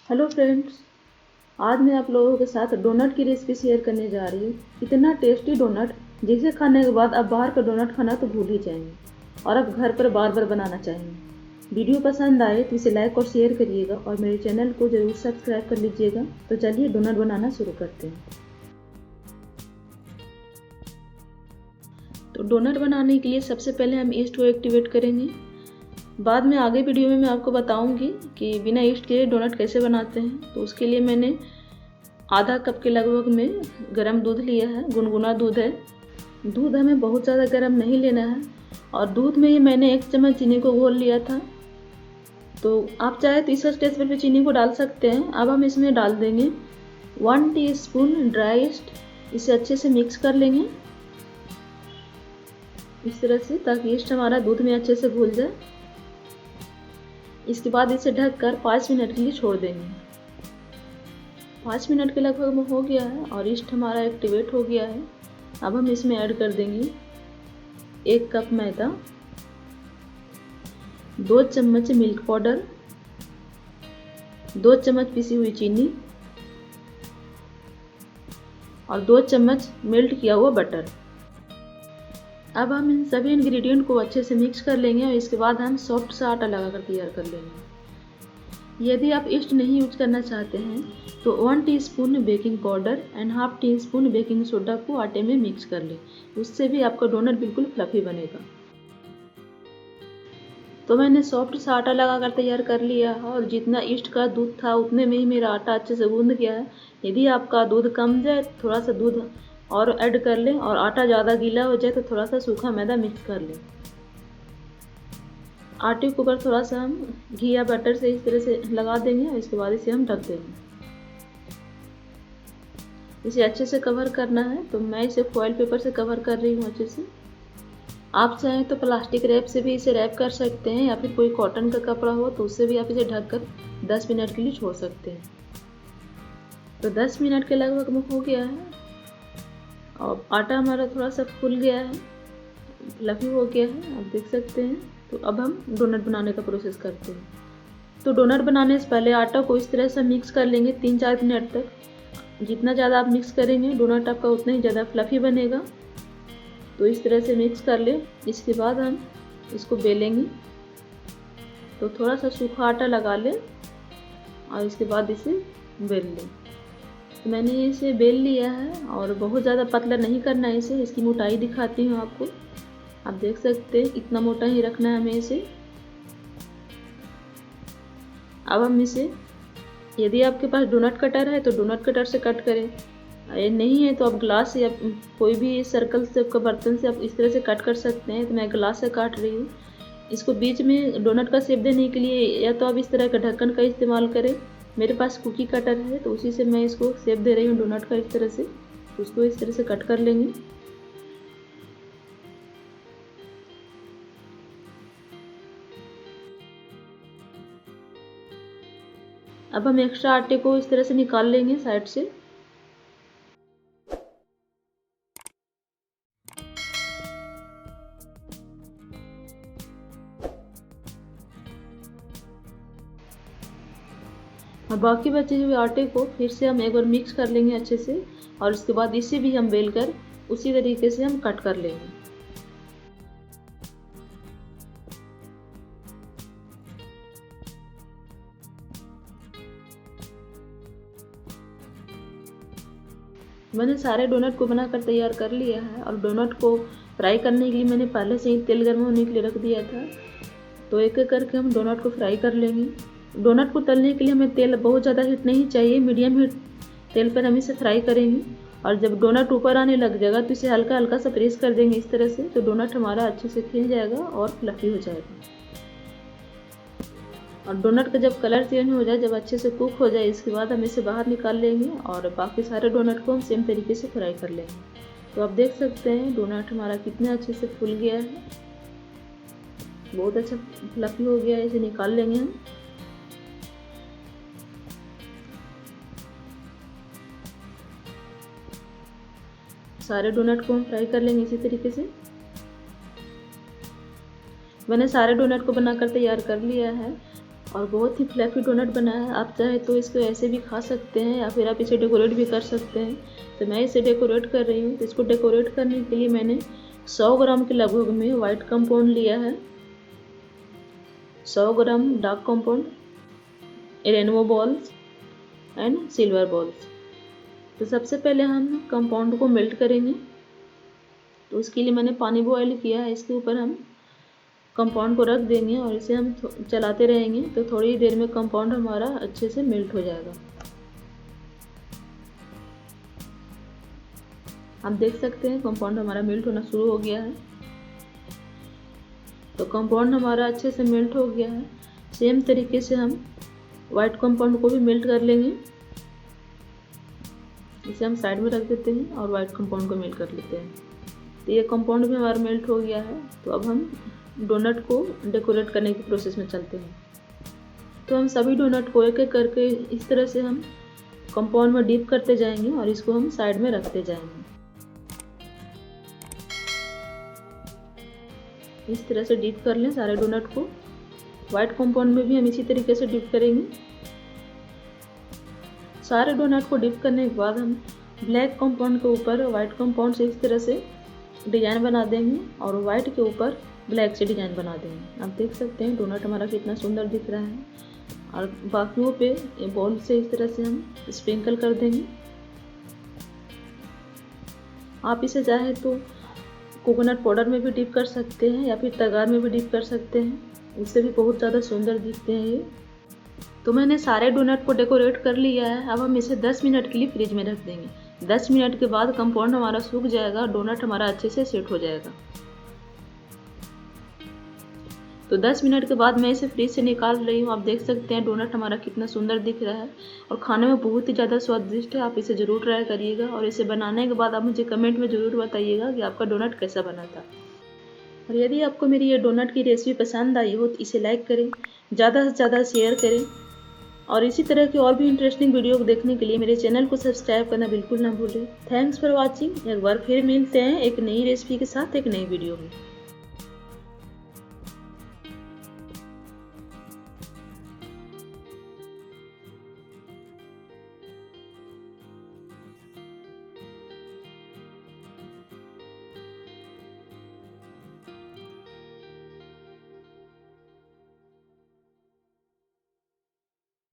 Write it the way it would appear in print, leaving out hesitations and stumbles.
Hello friends, आज मैं आप लोगों के साथ डोनट की रेसिपी शेयर करने जा रही हूँ। इतना टेस्टी डोनट जिसे खाने के बाद आप बाहर का डोनट खाना तो भूल ही जाएंगे और आप घर पर बार बार बनाना चाहेंगे। वीडियो पसंद आए तो इसे लाइक और शेयर करिएगा और मेरे चैनल को ज़रूर सब्सक्राइब कर लीजिएगा। तो चलिए डोनट बनाना शुरू करते हैं। तो डोनट बनाने के लिए सबसे पहले हम ईस्ट को एक्टिवेट करेंगे। बाद में आगे वीडियो में मैं आपको बताऊंगी कि बिना ईस्ट के डोनट कैसे बनाते हैं। तो उसके लिए मैंने आधा कप के लगभग में गर्म दूध लिया है, गुनगुना दूध है। दूध हमें बहुत ज़्यादा गर्म नहीं लेना है और दूध में ही मैंने 1 चम्मच चीनी को घोल लिया था। तो आप चाहे तो इस स्टेज पर भी चीनी को डाल सकते हैं। अब हम इसमें डाल देंगे 1 टीस्पून ड्राई ईस्ट। इसे अच्छे से मिक्स कर लेंगे इस तरह से, ताकि ईस्ट हमारा दूध में अच्छे से घुल जाए। इसके बाद इसे ढककर 5 मिनट के लिए छोड़ देंगे। 5 मिनट के लगभग में हो गया है और ईस्ट हमारा एक्टिवेट हो गया है। अब हम इसमें ऐड कर देंगे 1 कप मैदा, 2 चम्मच मिल्क पाउडर, 2 चम्मच पिसी हुई चीनी और 2 चम्मच मेल्ट किया हुआ बटर। अब हम इन सभी इंग्रेडिएंट को अच्छे से मिक्स कर लेंगे और इसके बाद हम सॉफ्ट सा आटा लगाकर तैयार कर लेंगे। यदि आप ईस्ट नहीं यूज करना चाहते हैं तो 1 teaspoon baking powder and half teaspoon baking soda को आटे में मिक्स कर लें। उससे भी आपका डोनट बिल्कुल फ्लफी बनेगा। तो मैंने सॉफ्ट सा आटा लगाकर तैयार कर लिया है और जितना ईस्ट का दूध था उतने में ही मेरा आटा अच्छे से गूंद गया है। यदि आपका दूध कम जाए थोड़ा सा दूध और ऐड कर लें और आटा ज़्यादा गीला हो जाए तो थोड़ा सा सूखा मैदा मिक्स कर लें। आटे के ऊपर थोड़ा सा हम घी या बटर से इस तरह से लगा देंगे और इसके बाद इसे हम ढक देंगे। इसे अच्छे से कवर करना है, तो मैं इसे फॉइल पेपर से कवर कर रही हूँ अच्छे से। आप चाहें तो प्लास्टिक रैप से भी इसे रैप कर सकते हैं या फिर कोई कॉटन का कपड़ा हो तो उससे भी आप इसे ढककर 10 मिनट के लिए छोड़ सकते हैं। तो 10 मिनट के लगभग में हो गया है और आटा हमारा थोड़ा सा फूल गया है, फ्लफी हो गया है, आप देख सकते हैं। तो अब हम डोनट बनाने का प्रोसेस करते हैं। तो डोनट बनाने से पहले आटा को इस तरह से मिक्स कर लेंगे 3-4 मिनट तक। जितना ज़्यादा आप मिक्स करेंगे डोनट आपका उतना ही ज़्यादा फ्लफी बनेगा। तो इस तरह से मिक्स कर लें। इसके बाद हम इसको बेलेंगे। तो थोड़ा सा सूखा आटा लगा लें और इसके बाद इसे बेल लें। तो मैंने इसे बेल लिया है और बहुत ज़्यादा पतला नहीं करना है इसे। इसकी मोटाई दिखाती हूँ आपको। आप देख सकते हैं इतना मोटा ही रखना है हमें इसे। अब हम इसे, यदि आपके पास डोनट कटर है तो डोनट कटर से कट करें, ये नहीं है तो आप ग्लास या कोई भी सर्कल शेप का बर्तन से आप इस तरह से कट कर सकते हैं। तो मैं ग्लास से काट रही हूँ। इसको बीच में डोनट का शेप देने के लिए या तो आप इस तरह का ढक्कन का इस्तेमाल करें। मेरे पास कुकी कटर है तो उसी से मैं इसको शेप दे रही हूँ डोनट का इस तरह से। उसको इस तरह से कट कर लेंगे। अब हम एक्स्ट्रा आटे को इस तरह से निकाल लेंगे साइड से। और बाकी बचे हुए आटे को फिर से हम एक बार मिक्स कर लेंगे अच्छे से और इसके बाद इसे भी हम बेल कर उसी तरीके से हम कट कर लेंगे। मैंने सारे डोनट को बनाकर तैयार कर लिया है और डोनट को फ्राई करने के लिए मैंने पहले से ही तेल गर्म होने के लिए रख दिया था। तो एक एक करके हम डोनट को फ्राई कर लेंगे। डोनट को तलने के लिए हमें तेल बहुत ज़्यादा हीट नहीं चाहिए, मीडियम हीट तेल पर हम इसे फ्राई करेंगे। और जब डोनट ऊपर आने लग जाएगा तो इसे हल्का हल्का सा प्रेस कर देंगे इस तरह से। तो डोनट हमारा अच्छे से खिल जाएगा और फ्लफी हो जाएगा। और डोनट का जब कलर चेंज हो जाए, जब अच्छे से कुक हो जाए, इसके बाद हम इसे बाहर निकाल लेंगे और बाकी सारे डोनट को हम सेम तरीके से फ्राई कर लेंगे। तो आप देख सकते हैं डोनट हमारा कितने अच्छे से फूल गया है, बहुत अच्छा फ्लफी हो गया है। इसे निकाल लेंगे हम। सारे डोनट को हम फ्राई कर लेंगे इसी तरीके से। मैंने सारे डोनट को बनाकर तैयार कर लिया है और बहुत ही फ्लफी डोनट बना है। आप चाहे तो इसको ऐसे भी खा सकते हैं या फिर आप इसे डेकोरेट भी कर सकते हैं। तो मैं इसे डेकोरेट कर रही हूँ। तो इसको डेकोरेट करने के लिए मैंने 100 ग्राम के लगभग में वाइट कंपाउंड लिया है, 100 gram dark compound, rainbow balls and silver balls. तो सबसे पहले हम कंपाउंड को मेल्ट करेंगे। तो उसके लिए मैंने पानी बॉयल किया है, इसके ऊपर हम कंपाउंड को रख देंगे और इसे हम चलाते रहेंगे। तो थोड़ी देर में कंपाउंड हमारा अच्छे से मेल्ट हो जाएगा। आप देख सकते हैं कंपाउंड हमारा मेल्ट होना शुरू हो गया है। तो कंपाउंड हमारा अच्छे से मेल्ट हो गया है। सेम तरीके से हम वाइट कंपाउंड को भी मेल्ट कर लेंगे। इसे हम साइड में रख देते हैं और वाइट कंपाउंड को मेल्ट कर लेते हैं। तो ये कंपाउंड भी हमारा मेल्ट हो गया है। तो अब हम डोनट को डेकोरेट करने की प्रोसेस में चलते हैं। तो हम सभी डोनट को एक एक करके इस तरह से हम कंपाउंड में डीप करते जाएंगे और इसको हम साइड में रखते जाएंगे। इस तरह से डीप कर लें सारे डोनट को। वाइट कंपाउंड में भी हम इसी तरीके से डीप करेंगे। सारे डोनट को डीप करने के बाद हम ब्लैक कंपाउंड के ऊपर वाइट कंपाउंड से इस तरह से डिजाइन बना देंगे और वाइट के ऊपर ब्लैक से डिजाइन बना देंगे। आप देख सकते हैं डोनट हमारा कितना सुंदर दिख रहा है। और बाकियों पे बॉल से इस तरह से हम स्प्रिंकल कर देंगे। आप इसे चाहे तो कोकोनट पाउडर में भी डिप कर सकते हैं या फिर तगार में भी डिप कर सकते हैं, उससे भी बहुत ज़्यादा सुंदर दिखते हैं ये। तो मैंने सारे डोनट को डेकोरेट कर लिया है। अब हम इसे 10 मिनट के लिए फ्रिज में रख देंगे। 10 मिनट के बाद कंपाउंड हमारा सूख जाएगा, डोनट हमारा अच्छे से सेट हो जाएगा। तो 10 मिनट के बाद मैं इसे फ्रिज से निकाल रही हूँ। आप देख सकते हैं डोनट हमारा कितना सुंदर दिख रहा है और खाने में बहुत ही ज़्यादा स्वादिष्ट है। आप इसे ज़रूर ट्राई करिएगा और इसे बनाने के बाद आप मुझे कमेंट में ज़रूर बताइएगा कि आपका डोनट कैसा बना था। और यदि आपको मेरी ये डोनट की रेसिपी पसंद आई हो तो इसे लाइक करें, ज़्यादा से ज़्यादा शेयर करें और इसी तरह की और भी इंटरेस्टिंग वीडियो को देखने के लिए मेरे चैनल को सब्सक्राइब करना बिल्कुल ना भूलें। Thanks for watching. एक बार फिर मिलते हैं एक नई रेसिपी के साथ एक नई वीडियो में।